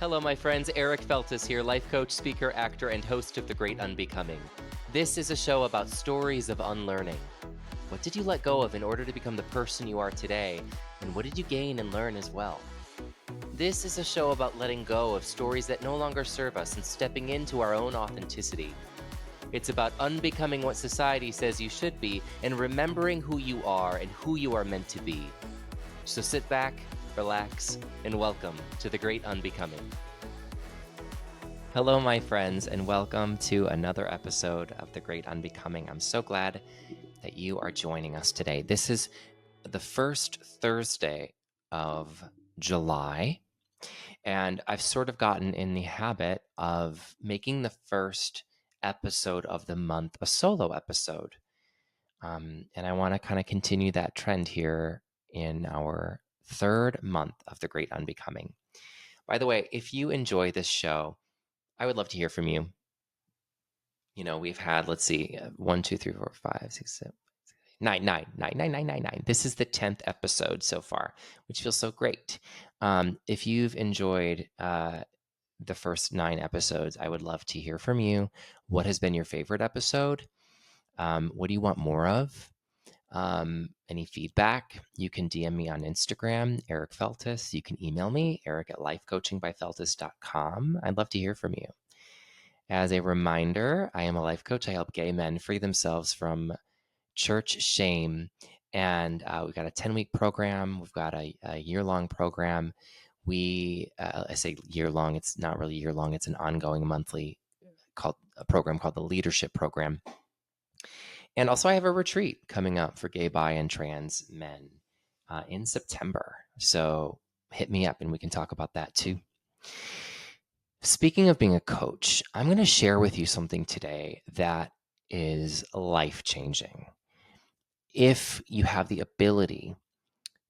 Hello, my friends. Eric Feltus here, life coach, speaker, actor, and host of The Great Unbecoming. This is a show about stories of unlearning. What did you let go of in order to become the person you are today? And what did you gain and learn as well? This is a show about letting go of stories that no longer serve us and stepping into our own authenticity. It's about unbecoming what society says you should be and remembering who you are and who you are meant to be. So sit back, relax, and welcome to The Great Unbecoming. Hello, my friends, and welcome to another episode of The Great Unbecoming. I'm so glad that you are joining us today. This is the first Thursday of July, and I've sort of gotten in the habit of making the first episode of the month a solo episode. And I want to kind of continue that trend here in our third month of The Great Unbecoming. By the way, if you enjoy this show, I would love to hear from you. You know, we've had, let's see, 1, 2, 3, 4, 5, 6, 7, 9. This is the 10th episode so far, which feels so great. If you've enjoyed the first 9 episodes, I would love to hear from you. What has been your favorite episode? What do you want more of? Any feedback, you can DM me on Instagram, Eric Feltus. You can email me, eric@lifecoachingbyfeltus.com. I'd love to hear from you. As a reminder, I am a life coach. I help gay men free themselves from church shame. And we've got a 10-week program. We've got a year-long program. I say year-long. It's not really year-long. It's an ongoing monthly program called the Leadership Program. And also I have a retreat coming up for gay, bi, and trans men in September. So hit me up and we can talk about that too. Speaking of being a coach, I'm going to share with you something today that is life-changing. If you have the ability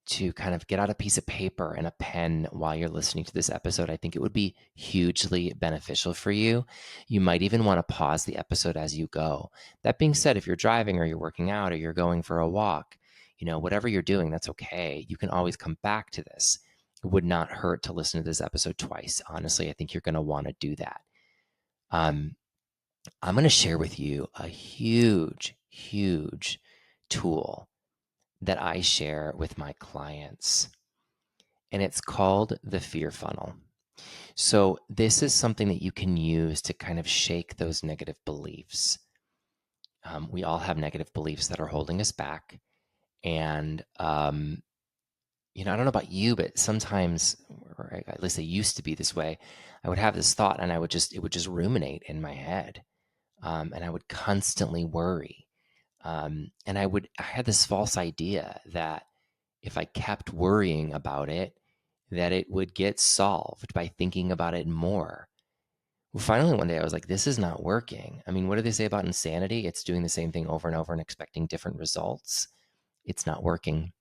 to kind of get out a piece of paper and a pen while you're listening to this episode, I think it would be hugely beneficial for you. You might even want to pause the episode as you go. That being said, if you're driving or you're working out or you're going for a walk, whatever you're doing, that's okay. You can always come back to this. It would not hurt to listen to this episode twice. Honestly, I think you're going to want to do that. I'm going to share with you a huge tool that I share with my clients, and it's called the fear funnel. So this is something that you can use to kind of shake those negative beliefs. We all have negative beliefs that are holding us back. And, I don't know about you, but sometimes, or at least it used to be this way, I would have this thought and it would just ruminate in my head. And I would constantly worry. And I had this false idea that if I kept worrying about it, that it would get solved by thinking about it more. Well, finally, one day I was like, this is not working. I mean, what do they say about insanity? It's doing the same thing over and over and expecting different results. It's not working.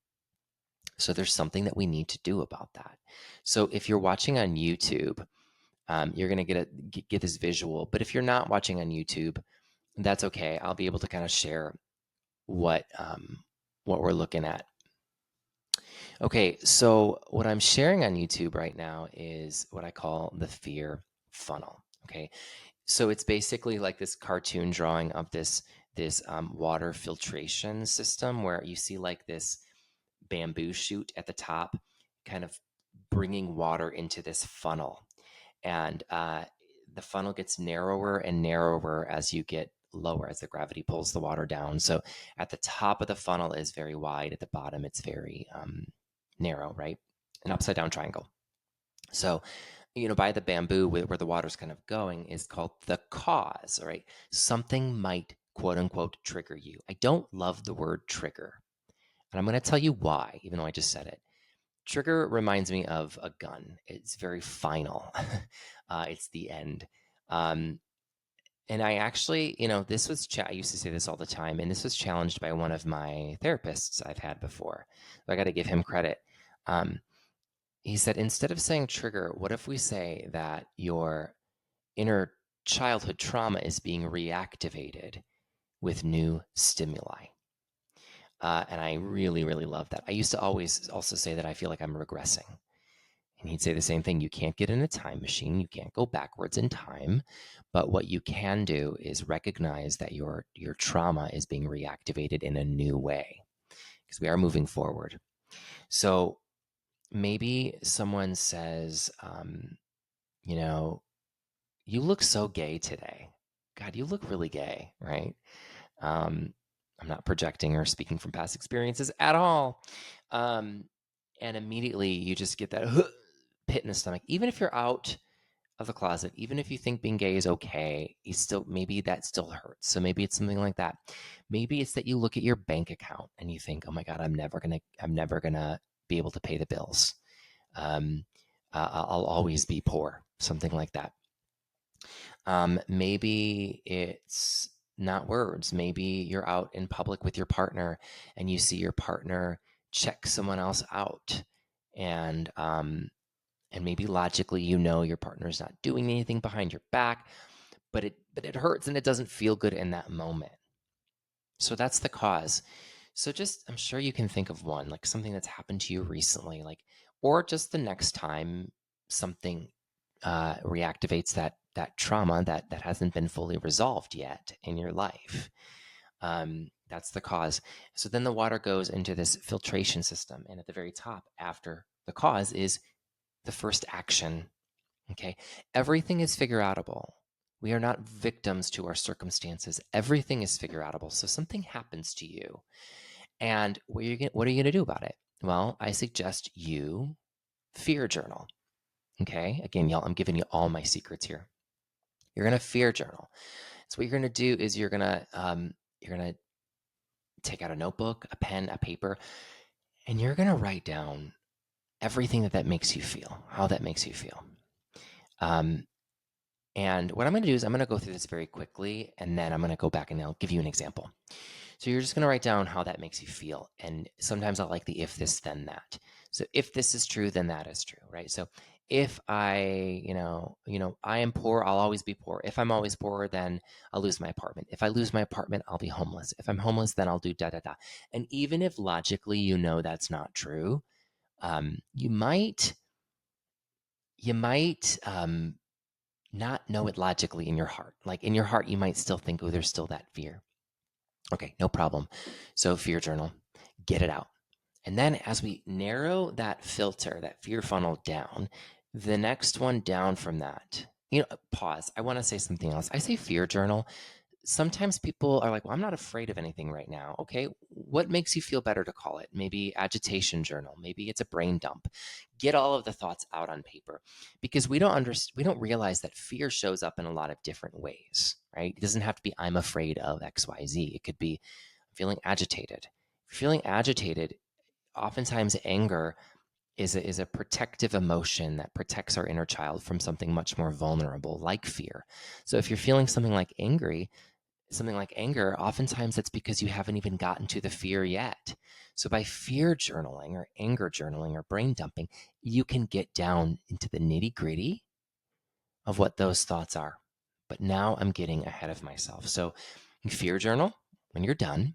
So there's something that we need to do about that. So if you're watching on YouTube, you're going to get this visual. But if you're not watching on YouTube, that's okay. I'll be able to kind of share what we're looking at. Okay, so what I'm sharing on YouTube right now is what I call the fear funnel. Okay, so it's basically like this cartoon drawing of this water filtration system where you see like this bamboo shoot at the top, kind of bringing water into this funnel, and the funnel gets narrower and narrower as you get lower, as the gravity pulls the water down. So at the top of the funnel is very wide, at the bottom it's very narrow, right? An upside down triangle. So, by the bamboo where the water's kind of going is called the cause, right? Something might, quote unquote, trigger you. I don't love the word trigger. And I'm going to tell you why, even though I just said it. Trigger reminds me of a gun. It's very final. It's the end. And I actually, this was, I used to say this all the time, and this was challenged by one of my therapists I've had before. So I got to give him credit. He said, instead of saying trigger, what if we say that your inner childhood trauma is being reactivated with new stimuli? And I really love that. I used to always also say that I feel like I'm regressing. And he'd say the same thing. You can't get in a time machine. You can't go backwards in time. But what you can do is recognize that your trauma is being reactivated in a new way because we are moving forward. So maybe someone says, you know, you look so gay today. God, you look really gay, right? Um, I'm not projecting or speaking from past experiences at all. Um, and immediately you just get that pit in the stomach. Even if you're out of the closet, even if you think being gay is okay, you still, maybe that still hurts. So maybe it's something like that. Maybe it's that you look at your bank account and you think, oh my God, I'm never gonna be able to pay the bills. Um, I'll always be poor, something like that. Maybe it's not words. Maybe you're out in public with your partner and you see your partner check someone else out, and maybe logically you know your partner's not doing anything behind your back, but it hurts and it doesn't feel good in that moment. So that's the cause. So just, I'm sure you can think of one, like something that's happened to you recently, like, or just the next time something reactivates that trauma that hasn't been fully resolved yet in your life. That's the cause. So then the water goes into this filtration system, and at the very top, after the cause, is the first action. Okay, everything is figure outable. We are not victims to our circumstances. Everything is figure outable. So something happens to you, and what are you going to do about it? Well, I suggest you fear journal. Okay, again, y'all, I'm giving you all my secrets here. You're going to fear journal. So what you're going to do is you're going to take out a notebook, a pen, a paper, and you're going to write down everything that makes you feel, how that makes you feel. And what I'm going to do is I'm going to go through this very quickly, and then I'm going to go back and I'll give you an example. So you're just going to write down how that makes you feel. And sometimes I like the if this, then that. So if this is true, then that is true, right? So if I, I am poor, I'll always be poor. If I'm always poor, then I'll lose my apartment. If I lose my apartment, I'll be homeless. If I'm homeless, then I'll do da da da. And even if logically you know that's not true, you might not know it logically in your heart. Like in your heart, you might still think, oh, there's still that fear. Okay, no problem. So fear journal, get it out. And then as we narrow that filter, that fear funnel down, the next one down from that, pause. I want to say something else. I say fear journal. Sometimes people are like, well, I'm not afraid of anything right now. Okay, what makes you feel better to call it? Maybe agitation journal. Maybe it's a brain dump. Get all of the thoughts out on paper, because we don't realize that fear shows up in a lot of different ways, right? It doesn't have to be I'm afraid of XYZ. It could be feeling agitated. Feeling agitated, oftentimes anger is a protective emotion that protects our inner child from something much more vulnerable, like fear. So if you're feeling something like anger, oftentimes it's because you haven't even gotten to the fear yet. So by fear journaling or anger journaling or brain dumping, you can get down into the nitty gritty of what those thoughts are. But now I'm getting ahead of myself. So fear journal, when you're done,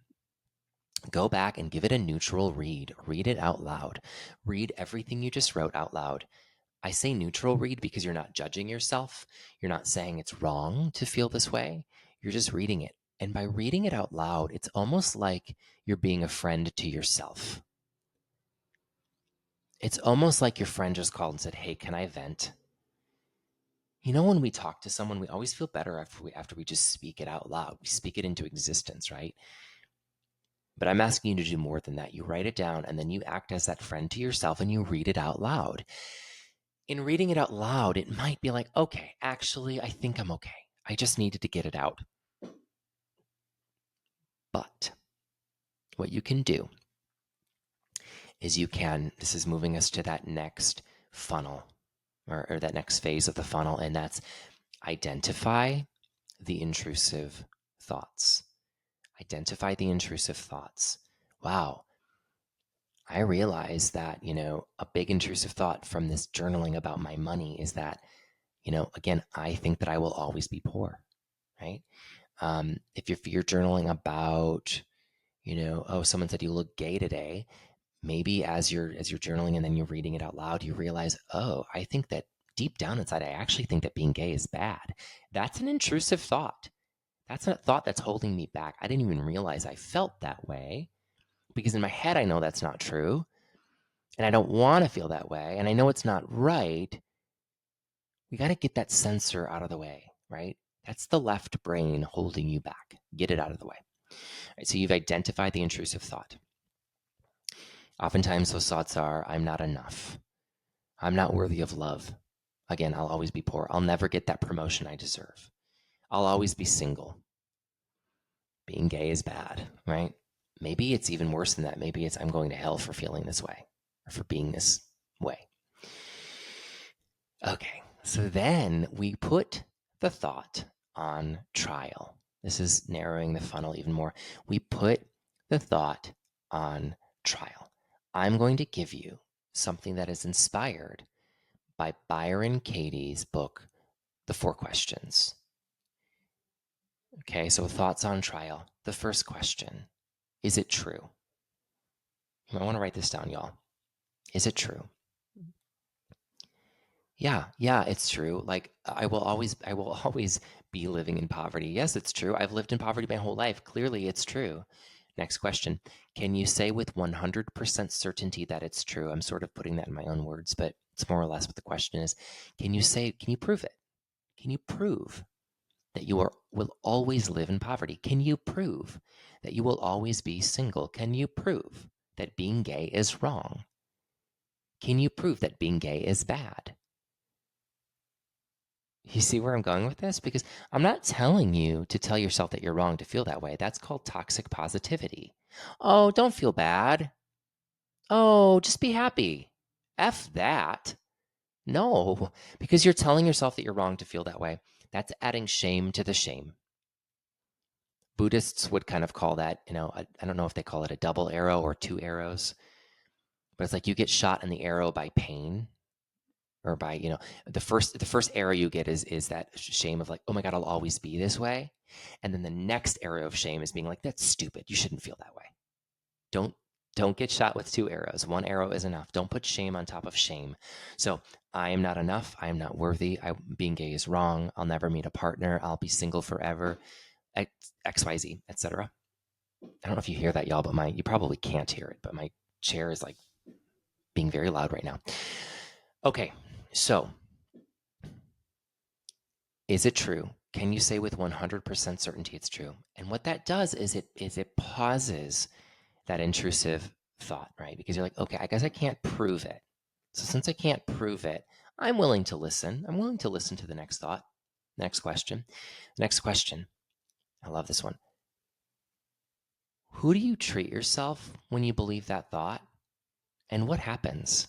go back and give it a neutral read. Read it out loud. Read everything you just wrote out loud. I say neutral read because you're not judging yourself. You're not saying it's wrong to feel this way. You're just reading it. And by reading it out loud, it's almost like you're being a friend to yourself. It's almost like your friend just called and said, hey, can I vent? When we talk to someone, we always feel better after we just speak it out loud. We speak it into existence, right? But I'm asking you to do more than that. You write it down and then you act as that friend to yourself and you read it out loud. In reading it out loud, it might be like, okay, actually, I think I'm okay. I just needed to get it out. But what you can do is this is moving us to that next funnel or that next phase of the funnel, and that's identify the intrusive thoughts. Identify the intrusive thoughts. Wow. I realize that, a big intrusive thought from this journaling about my money is that, again, I think that I will always be poor, right? If you're journaling about, oh, someone said you look gay today, maybe as you're journaling and then you're reading it out loud, you realize, oh, I think that deep down inside, I actually think that being gay is bad. That's an intrusive thought. That's a thought that's holding me back. I didn't even realize I felt that way because in my head, I know that's not true. And I don't want to feel that way. And I know it's not right. We got to get that censor out of the way, right? That's the left brain holding you back. Get it out of the way. All right, so you've identified the intrusive thought. Oftentimes those thoughts are, I'm not enough. I'm not worthy of love. Again, I'll always be poor. I'll never get that promotion I deserve. I'll always be single. Being gay is bad, right? Maybe it's even worse than that. Maybe it's I'm going to hell for feeling this way or for being this way. Okay, so then we put the thought on trial. This is narrowing the funnel even more. We put the thought on trial. I'm going to give you something that is inspired by Byron Katie's book, The 4 Questions. Okay, so thoughts on trial. The first question, is it true? You might want to write this down, y'all. Is it true? Yeah, it's true. Like I will always be living in poverty. Yes, it's true. I've lived in poverty my whole life. Clearly, it's true. Next question. Can you say with 100% certainty that it's true? I'm sort of putting that in my own words, but it's more or less what the question is. Can you prove it? Can you prove that you will always live in poverty? Can you prove that you will always be single? Can you prove that being gay is wrong? Can you prove that being gay is bad? You see where I'm going with this? Because I'm not telling you to tell yourself that you're wrong to feel that way. That's called toxic positivity. Oh, don't feel bad. Oh, just be happy. F that. No, because you're telling yourself that you're wrong to feel that way. That's adding shame to the shame. Buddhists would kind of call that, I don't know if they call it a double arrow or 2 arrows, but it's like you get shot in the arrow by pain or by, the first arrow you get is that shame of like, oh my God, I'll always be this way. And then the next arrow of shame is being like, that's stupid. You shouldn't feel that way. Don't get shot with 2 arrows. 1 arrow is enough. Don't put shame on top of shame. So I am not enough. I am not worthy. Being gay is wrong. I'll never meet a partner. I'll be single forever. XYZ, etc. I don't know if you hear that, y'all, but you probably can't hear it, but my chair is like being very loud right now. Okay, so is it true? Can you say with 100% certainty it's true? And what that does is it pauses that intrusive thought, right? Because you're like, okay, I guess I can't prove it. So since I can't prove it, I'm willing to listen. I'm willing to listen to the next thought, next question. Next question. I love this one. Who do you treat yourself when you believe that thought? And what happens?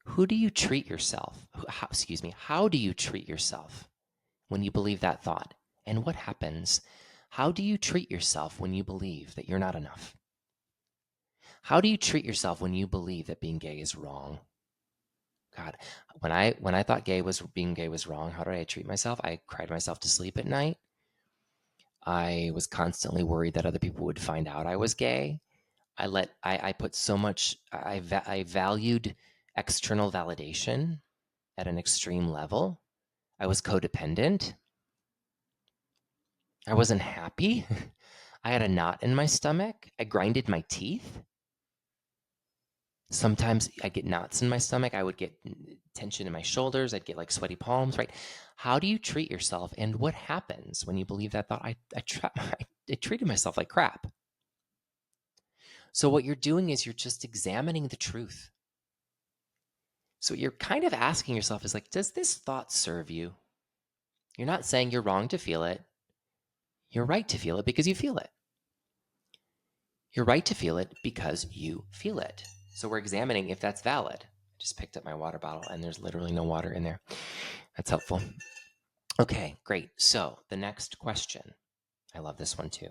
Who do you treat yourself? How do you treat yourself when you believe that thought? And what happens? How do you treat yourself when you believe that you're not enough? How do you treat yourself when you believe that being gay is wrong? God, when I thought being gay was wrong, how did I treat myself? I cried myself to sleep at night. I was constantly worried that other people would find out I was gay. I put so much, I valued external validation at an extreme level. I was codependent. I wasn't happy. I had a knot in my stomach. I grinded my teeth. Sometimes I get knots in my stomach. I would get tension in my shoulders. I'd get like sweaty palms, right? How do you treat yourself? And what happens when you believe that thought? I treated myself like crap. So what you're doing is you're just examining the truth. So what you're kind of asking yourself is like, does this thought serve you? You're not saying you're wrong to feel it. You're right to feel it because you feel it. You're right to feel it because you feel it. So we're examining if that's valid. I just picked up my water bottle and there's literally no water in there. That's helpful. Okay, great. So the next question, I love this one too.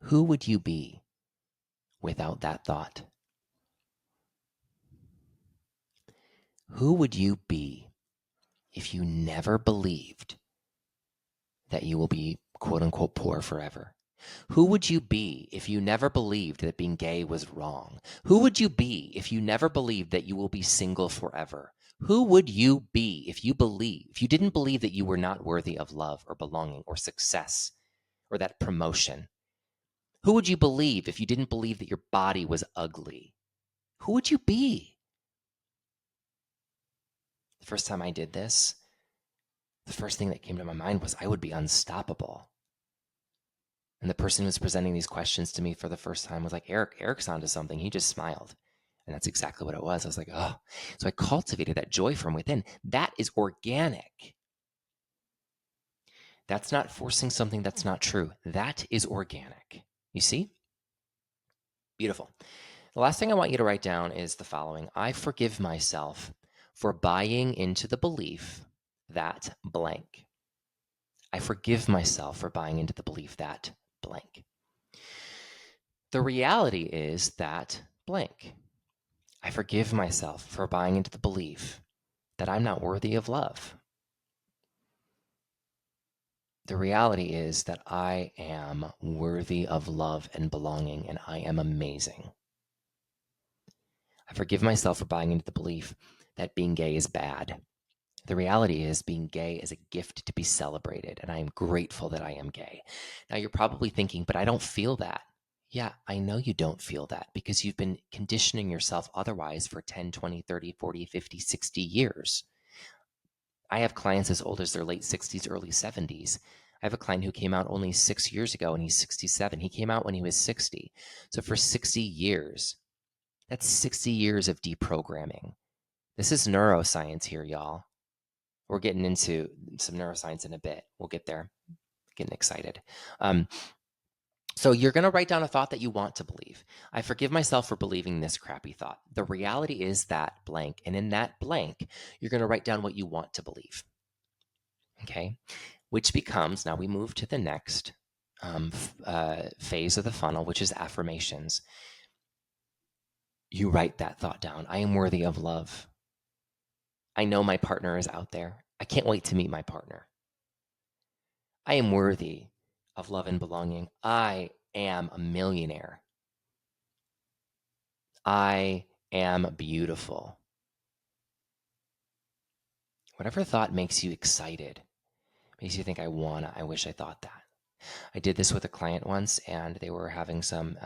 Who would you be without that thought? Who would you be if you never believed that you will be quote unquote poor forever? Who would you be if you never believed that being gay was wrong? Who would you be if you never believed that you will be single forever? Who would you be if you didn't believe that you were not worthy of love or belonging or success or that promotion? Who would you believe if you didn't believe that your body was ugly? Who would you be? The first time I did this, the first thing that came to my mind was I would be unstoppable. And the person who was presenting these questions to me for the first time was like, Eric's onto something. He just smiled. And that's exactly what it was. I was like, oh. So I cultivated that joy from within. That is organic. That's not forcing something that's not true. That is organic. You see? Beautiful. The last thing I want you to write down is the following. I forgive myself for buying into the belief that blank. I forgive myself for buying into the belief that blank. The reality is that blank. I forgive myself for buying into the belief that I'm not worthy of love. The reality is that I am worthy of love and belonging, and I am amazing. I forgive myself for buying into the belief that being gay is bad. The reality is being gay is a gift to be celebrated, and I am grateful that I am gay. Now, you're probably thinking, but I don't feel that. Yeah, I know you don't feel that because you've been conditioning yourself otherwise for 10, 20, 30, 40, 50, 60 years. I have clients as old as their late 60s, early 70s. I have a client who came out only 6 years ago and he's 67. He came out when he was 60. So for 60 years, that's 60 years of deprogramming. This is neuroscience here, y'all. We're getting into some neuroscience in a bit. We'll get there. Getting excited. So you're going to write down a thought that you want to believe. I forgive myself for believing this crappy thought. The reality is that blank. And in that blank, you're going to write down what you want to believe. Okay. Which becomes, now we move to the next phase of the funnel, which is affirmations. You write that thought down. I am worthy of love. I know my partner is out there. I can't wait to meet my partner. I am worthy of love and belonging. I am a millionaire. I am beautiful. Whatever thought makes you excited, makes you think, I wish I thought that. I did this with a client once, and they were having some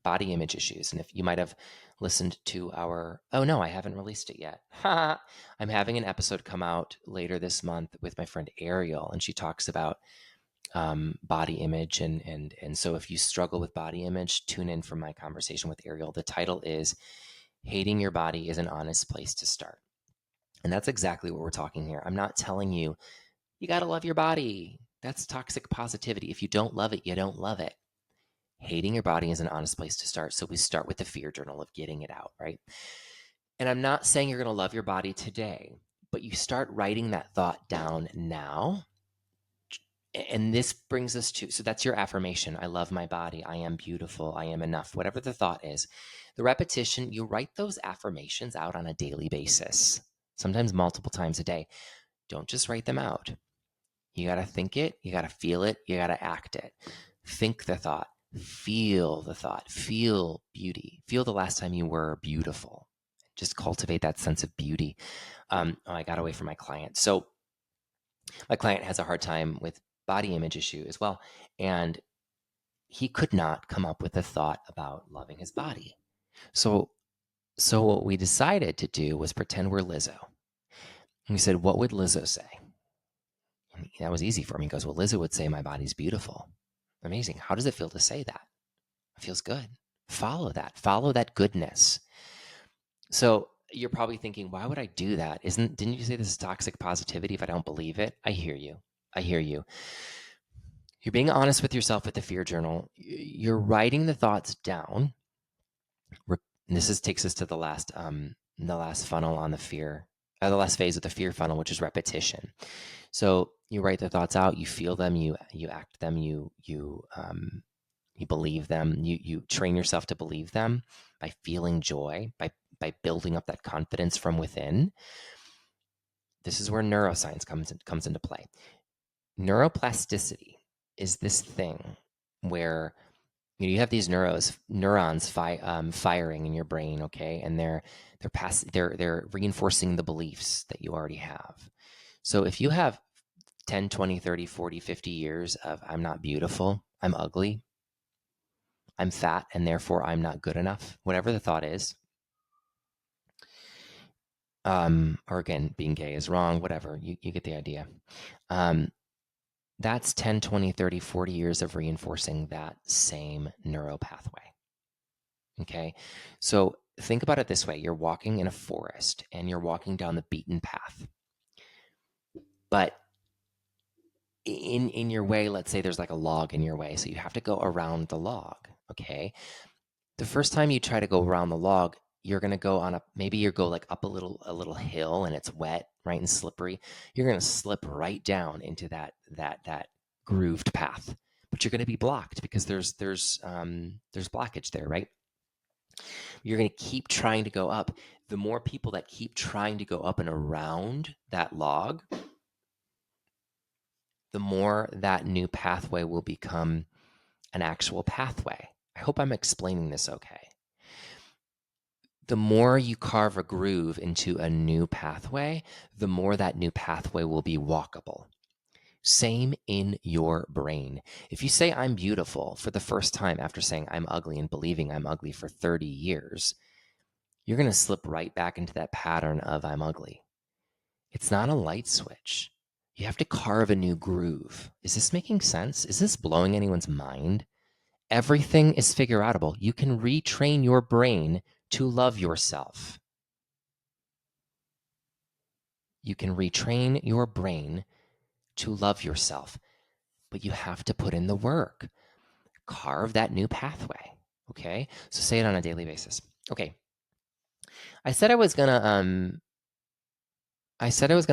body image issues. And if you might have listened to oh no, I haven't released it yet. I'm having an episode come out later this month with my friend Ariel, and she talks about body image. And so if you struggle with body image, tune in for my conversation with Ariel. The title is Hating Your Body is an Honest Place to Start. And that's exactly what we're talking here. I'm not telling you, you got to love your body. That's toxic positivity. If you don't love it, you don't love it. Hating your body is an honest place to start. So we start with the fear journal of getting it out, right? And I'm not saying you're going to love your body today, but you start writing that thought down now. And this brings us to, so that's your affirmation. I love my body. I am beautiful. I am enough. Whatever the thought is. The repetition, you write those affirmations out on a daily basis, sometimes multiple times a day. Don't just write them out. You got to think it. You got to feel it. You got to act it. Think the thought. Feel the thought. Feel beauty. Feel the last time you were beautiful. Just cultivate that sense of beauty. I got away from my client. So my client has a hard time with body image issue as well. And he could not come up with a thought about loving his body. So what we decided to do was pretend we're Lizzo. And we said, what would Lizzo say? And that was easy for me. He goes, well, Lizzo would say my body's beautiful. Amazing. How does it feel to say that? It feels good. Follow that. Follow that goodness. So you're probably thinking, why would I do that? Didn't you say this is toxic positivity if I don't believe it? I hear you. I hear you. You're being honest with yourself with the fear journal. You're writing the thoughts down. And this takes us to the last funnel on the fear, the last phase of the fear funnel, which is repetition. So you write the thoughts out, you feel them, you act them, you believe them, you train yourself to believe them by feeling joy, by building up that confidence from within. This is where neuroscience comes into play. Neuroplasticity is this thing where you have these neurons firing in your brain, okay, and they're reinforcing the beliefs that you already have. So if you have 10, 20, 30, 40, 50 years of I'm not beautiful, I'm ugly, I'm fat, and therefore I'm not good enough, whatever the thought is, or again, being gay is wrong, whatever, you get the idea. That's 10, 20, 30, 40 years of reinforcing that same neural pathway. Okay. So think about it this way. You're walking in a forest and you're walking down the beaten path. But in your way, let's say there's like a log in your way. So you have to go around the log. Okay. The first time you try to go around the log, you're going to go on maybe you go like up a little hill and it's wet, right, and slippery. You're going to slip right down into that grooved path, but you're going to be blocked because there's blockage there, right? You're going to keep trying to go up. The more people that keep trying to go up and around that log, the more that new pathway will become an actual pathway. I hope I'm explaining this okay. The more you carve a groove into a new pathway, the more that new pathway will be walkable. Same in your brain. If you say I'm beautiful for the first time after saying I'm ugly and believing I'm ugly for 30 years, you're going to slip right back into that pattern of I'm ugly. It's not a light switch. You have to carve a new groove. Is this making sense? Is this blowing anyone's mind? Everything is figure outable. You can retrain your brain to love yourself. You can retrain your brain to love yourself, but you have to put in the work. Carve that new pathway. Okay? So say it on a daily basis. Okay. I said I was gonna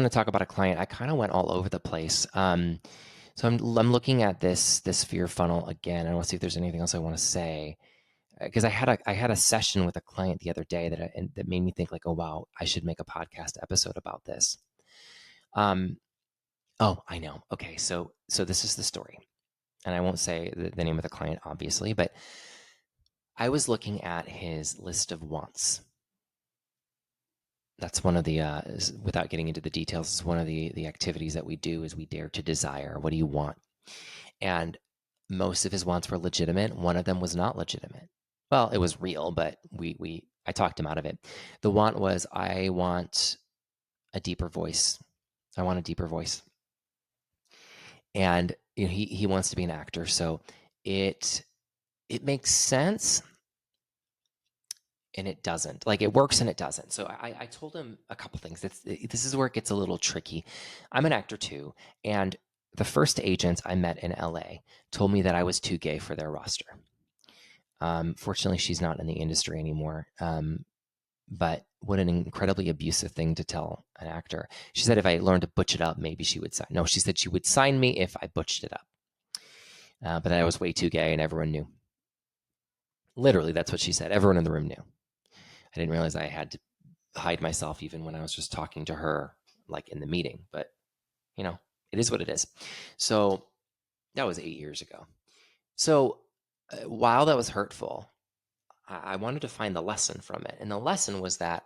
talk about a client. I kind of went all over the place. So I'm looking at this fear funnel again. I want to see if there's anything else I want to say, because I had a session with a client the other day that made me think like, oh wow, I should make a podcast episode about this. Oh, I know. Okay, so this is the story, and I won't say the name of the client obviously, but I was looking at his list of wants. That's one of the, without getting into the details, is one of the activities that we do is we dare to desire. What do you want? And most of his wants were legitimate. One of them was not legitimate. Well, it was real, but I talked him out of it. The want was, I want a deeper voice. I want a deeper voice. And he wants to be an actor, so it makes sense. And it doesn't. Like, it works and it doesn't. So I told him a couple things. This is where it gets a little tricky. I'm an actor too, and the first agent I met in LA told me that I was too gay for their roster. Fortunately, she's not in the industry anymore. But what an incredibly abusive thing to tell an actor. She said if I learned to butch it up, maybe she would sign. No, she said she would sign me if I butched it up. But I was way too gay and everyone knew. Literally, that's what she said. Everyone in the room knew. I didn't realize I had to hide myself even when I was just talking to her, like in the meeting. But, it is what it is. So that was 8 years ago. So while that was hurtful, I wanted to find the lesson from it. And the lesson was that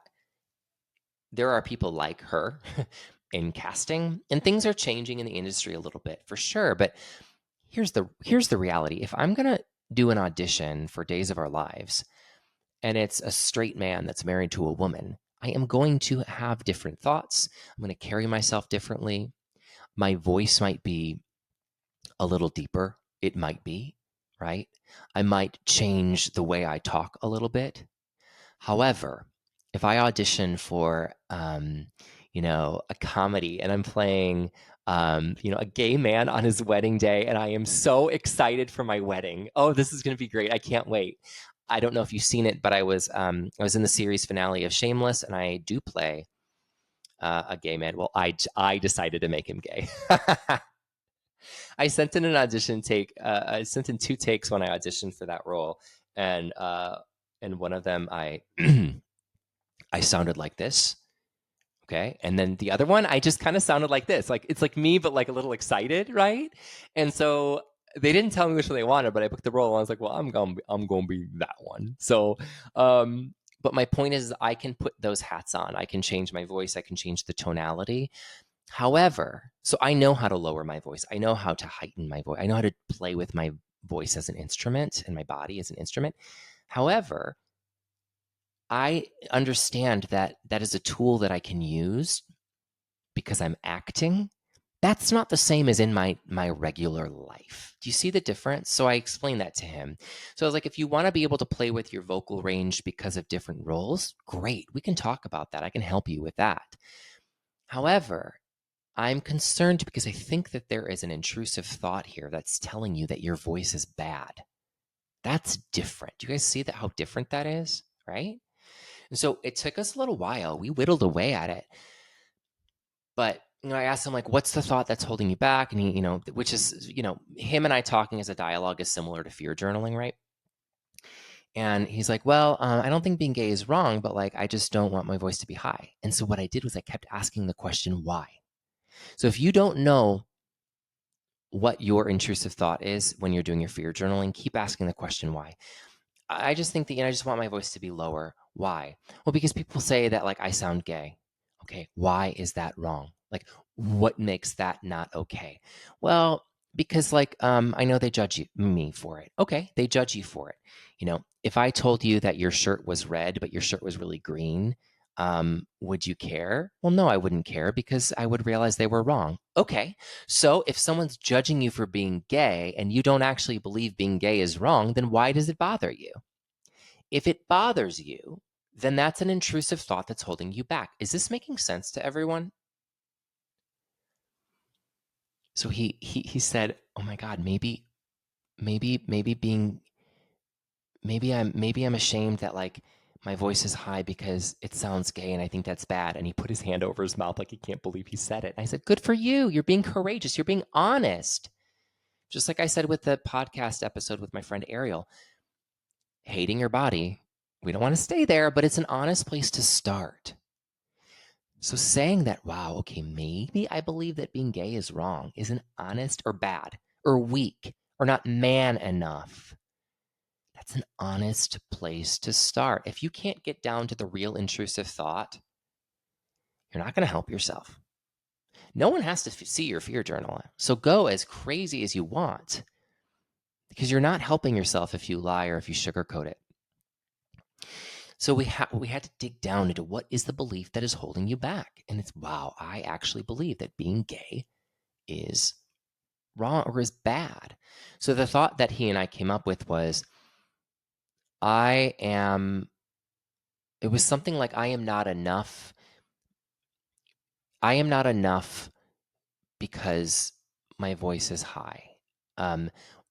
there are people like her in casting, and things are changing in the industry a little bit for sure. But here's the reality. If I'm going to do an audition for Days of Our Lives, and it's a straight man that's married to a woman, I am going to have different thoughts. I'm going to carry myself differently. My voice might be a little deeper. It might be, right? I might change the way I talk a little bit. However, if I audition for, a comedy and I'm playing, a gay man on his wedding day, and I am so excited for my wedding. Oh, this is going to be great. I can't wait. I don't know if you've seen it, but I was in the series finale of Shameless, and I do play a gay man. Well, I decided to make him gay. I sent in an audition take. I sent in 2 takes when I auditioned for that role, and one of them I I sounded like this. Okay. And then the other one, I just kind of sounded like this. Like, it's like me, but like a little excited, right? And so they didn't tell me which one they wanted, but I booked the role and I was like, well, I'm gonna be that one. So, but my point is I can put those hats on. I can change my voice. I can change the tonality. However, so I know how to lower my voice. I know how to heighten my voice. I know how to play with my voice as an instrument and my body as an instrument. However, I understand that that is a tool that I can use because I'm acting. That's not the same as in my regular life. Do you see the difference? So I explained that to him. So I was like, if you want to be able to play with your vocal range because of different roles, great. We can talk about that. I can help you with that. However, I'm concerned because I think that there is an intrusive thought here that's telling you that your voice is bad. That's different. Do you guys see that how different that is? Right? And so it took us a little while. We whittled away at it. But I asked him like, "What's the thought that's holding you back?" And he, which is, him and I talking as a dialogue is similar to fear journaling, right? And he's like, "Well, I don't think being gay is wrong, but like, I just don't want my voice to be high." And so what I did was I kept asking the question, "Why?" So if you don't know what your intrusive thought is when you're doing your fear journaling, keep asking the question, "Why?" I just think that, I just want my voice to be lower. Why? Well, because people say that like I sound gay. Okay, why is that wrong? Like, what makes that not okay? Well, because like I know they judge me for it. Okay, they judge you for it. If I told you that your shirt was red but your shirt was really green, would you care? Well, no, I wouldn't care because I would realize they were wrong. Okay, so if someone's judging you for being gay and you don't actually believe being gay is wrong, then why does it bother you? If it bothers you, then that's an intrusive thought that's holding you back. Is this making sense to everyone? So he said, "Oh my God, maybe being maybe I'm ashamed that like my voice is high because it sounds gay and I think that's bad." And he put his hand over his mouth like he can't believe he said it. And I said, "Good for you. You're being courageous. You're being honest." Just like I said with the podcast episode with my friend Ariel, hating your body, we don't want to stay there, but it's an honest place to start. So saying that, wow, okay, maybe I believe that being gay is wrong, isn't honest or bad or weak or not man enough. That's an honest place to start. If you can't get down to the real intrusive thought, you're not going to help yourself. No one has to see your fear journal. So go as crazy as you want because you're not helping yourself if you lie or if you sugarcoat it. So we had to dig down into what is the belief that is holding you back. And it's, wow, I actually believe that being gay is wrong or is bad. So the thought that he and I came up with was, it was something like, I am not enough. I am not enough because my voice is high.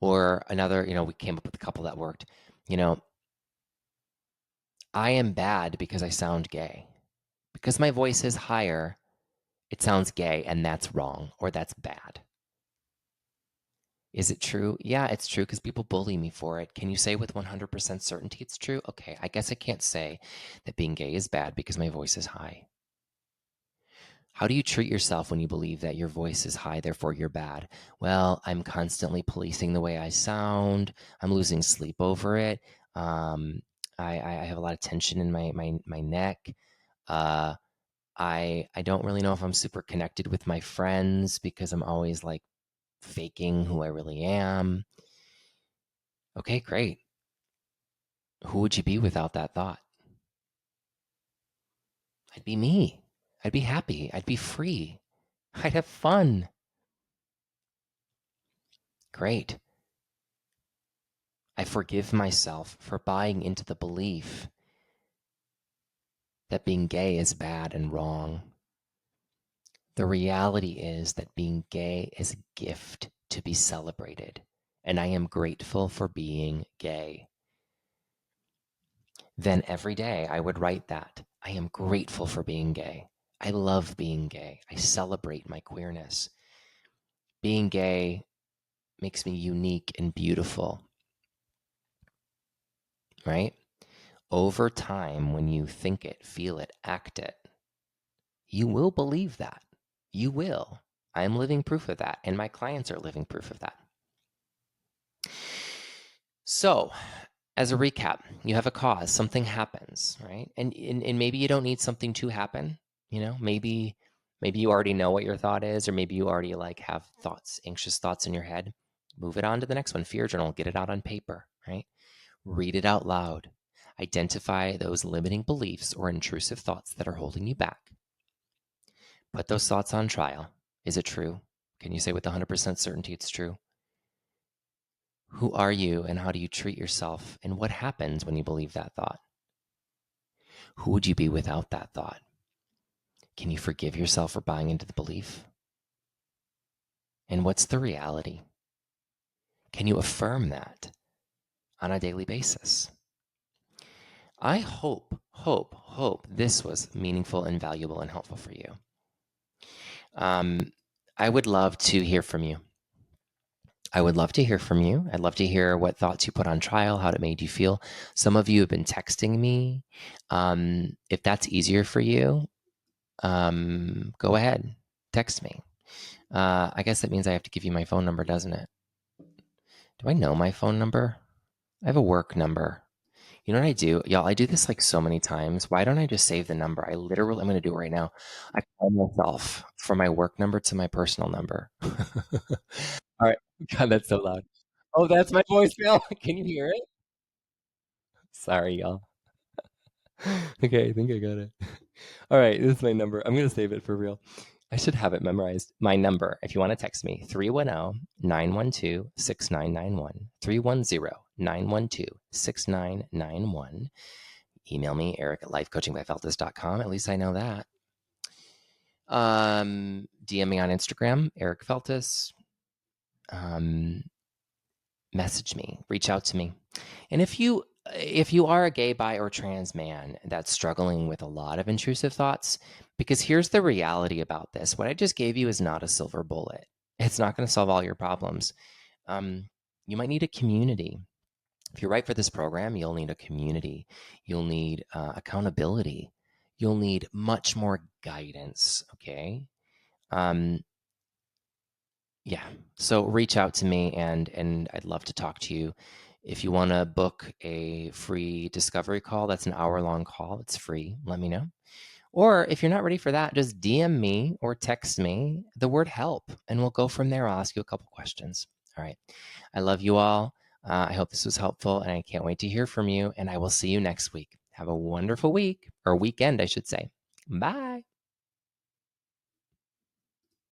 Or another, we came up with a couple that worked. I am bad because I sound gay. Because my voice is higher, it sounds gay, and that's wrong or that's bad. Is it true? Yeah, it's true because people bully me for it. Can you say with 100% certainty it's true? Okay, I guess I can't say that being gay is bad because my voice is high. How do you treat yourself when you believe that your voice is high, therefore you're bad? Well, I'm constantly policing the way I sound. I'm losing sleep over it. Um, I have a lot of tension in my neck. Uh, I don't really know if I'm super connected with my friends because I'm always like faking who I really am. Okay, great. Who would you be without that thought? I'd be me. I'd be happy. I'd be free. I'd have fun. Great. I forgive myself for buying into the belief that being gay is bad and wrong. The reality is that being gay is a gift to be celebrated, and I am grateful for being gay. Then every day I would write that. I am grateful for being gay. I love being gay. I celebrate my queerness. Being gay makes me unique and beautiful, right? Over time, when you think it, feel it, act it, you will believe that. You will. I'm living proof of that, and my clients are living proof of that. So, as a recap, you have a cause, something happens, right? And maybe you don't need something to happen, maybe you already know what your thought is, or maybe you already like have thoughts, anxious thoughts in your head. Move it on to the next one. Fear journal, get it out on paper, right? Read it out loud. Identify those limiting beliefs or intrusive thoughts that are holding you back. Put those thoughts on trial. Is it true? Can you say with 100% certainty it's true? Who are you and how do you treat yourself? And what happens when you believe that thought? Who would you be without that thought? Can you forgive yourself for buying into the belief? And what's the reality? Can you affirm that on a daily basis? I hope this was meaningful and valuable and helpful for you. I would love to hear from you. I'd love to hear what thoughts you put on trial, how it made you feel. Some of you have been texting me. If that's easier for you, go ahead, text me. I guess that means I have to give you my phone number, doesn't it? Do I know my phone number? I have a work number. You know what I do? Y'all, I do this like so many times. Why don't I just save the number? I'm going to do it right now. I call myself from my work number to my personal number. All right. God, that's so loud. Oh, that's my voicemail. Can you hear it? Sorry, y'all. Okay, I think I got it. All right, this is my number. I'm going to save it for real. I should have it memorized. My number, if you want to text me, 310-912-6991. 310-912-6991. Email me, eric@lifecoachingbyfeltus.com. At least I know that. DM me on Instagram, Eric Feltus. Message me, reach out to me. And if you are a gay, bi, or trans man that's struggling with a lot of intrusive thoughts, because here's the reality about this. What I just gave you is not a silver bullet. It's not going to solve all your problems. You might need a community. If you're right for this program, you'll need a community. You'll need accountability. You'll need much more guidance, okay? Yeah. So reach out to me and I'd love to talk to you. If you want to book a free discovery call, that's an hour-long call. It's free. Let me know. Or if you're not ready for that, just DM me or text me the word help and we'll go from there. I'll ask you a couple questions. All right. I love you all. I hope this was helpful and I can't wait to hear from you. And I will see you next week. Have a wonderful week or weekend, I should say. Bye.